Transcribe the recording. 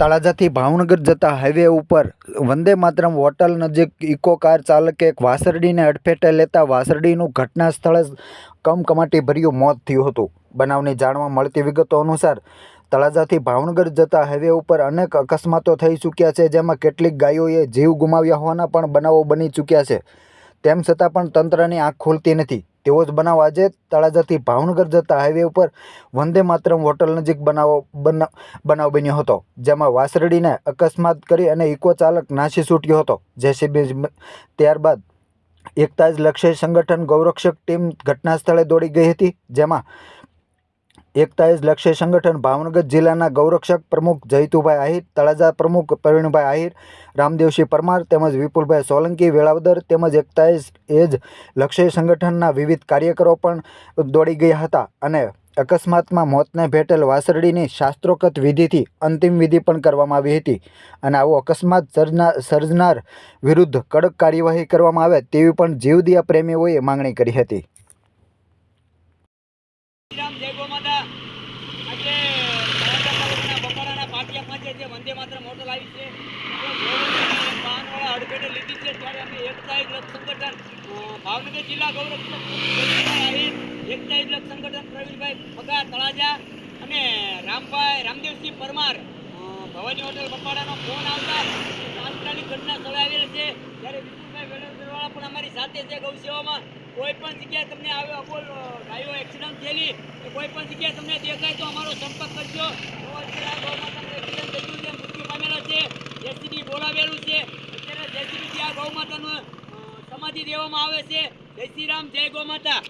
તળાજાથી ભાવનગર જતા હાઈવે ઉપર વંદે માતરમ હોટલ નજીક ઇકો કાર ચાલકે એક વાસરડીને અડફેટે લેતા વાસરડીનું ઘટના સ્થળે કમકમાટી ભર્યું મોત થયું હતું। બનાવની જાણવા મળતી વિગતો અનુસાર તળાજાથી ભાવનગર જતા હાઈવે ઉપર અનેક અકસ્માતો થઈ ચૂક્યા છે, જેમાં કેટલીક ગાયોએ જીવ ગુમાવ્યા હોવાના પણ બનાવો બની ચૂક્યા છે। તેમ છતાં પણ તંત્રની આંખ ખુલતી નથી। તેવો જ બનાવ આજે તળાજાથી ભાવનગર જતા હાઈવે ઉપર વંદે માતરમ હોટલ નજીક બનાવ બન્યો હતો, જેમાં વાસરડીને અકસ્માત કરી અને ઇકો ચાલક નાસી છૂટ્યો હતો। જેસીબી ત્યારબાદ એકતાજ લક્ષ્ય સંગઠન ગૌરક્ષક ટીમ ઘટના સ્થળે દોડી ગઈ હતી, જેમાં એકતાજ લક્ષ્ય સંગઠન ભાવનગર જિલ્લાના ગૌરક્ષક પ્રમુખ જયતુભાઈ આહિર, તળાજા પ્રમુખ પ્રવીણભાઈ આહિર, રામદેવસિંહ પરમાર તેમજ વિપુલભાઈ સોલંકી વેળાવદર તેમજ એકતાજ લક્ષ્ય સંગઠનના વિવિધ કાર્યકરો પણ દોડી ગયા હતા અને અકસ્માતમાં મોતને ભેટેલ વાસરડીની શાસ્ત્રોક્ત વિધિથી અંતિમ વિધિ પણ કરવામાં આવી હતી અને આવો અકસ્માત સર્જનાર વિરુદ્ધ કડક કાર્યવાહી કરવામાં આવે તેવી પણ જીવદયા પ્રેમીઓએ માંગણી કરી હતી। વંદે માતરમ હોટલ આવી છે, વાહનવાળા અડફેટે લીધી છે, ત્યારે અમે એકતાજ સંગઠન ભાવનગર જિલ્લા ગૌરક્ષક એકતાજ સંગઠન પ્રવીણભાઈ પગાર તળાજા અને રામદેવસિંહ પરમાર ભવાની હોટલ બપાડાનો ફોન આવતા તાત્કાલિક ઘટના સ્થળે આવેલ છે। ત્યારે વિપુલભાઈ વેળાવદરવાળા પણ અમારી સાથે છે। ગૌ સેવામાં કોઈ પણ જગ્યાએ તમને આવે અબોલ ગાયો એક્સિડન્ટ થયેલી કે કોઈ પણ જગ્યાએ તમને દેખાય તો અમારો સંપર્ક કરજો। મૃત્યુ પામેલો છે, જેસીબી બોલાવેલું છે, અત્યારે જેસીબી આ ગૌ માતાનું સમાધિ દેવામાં આવે છે। જય શ્રી રામ, જય ગૌ માતા।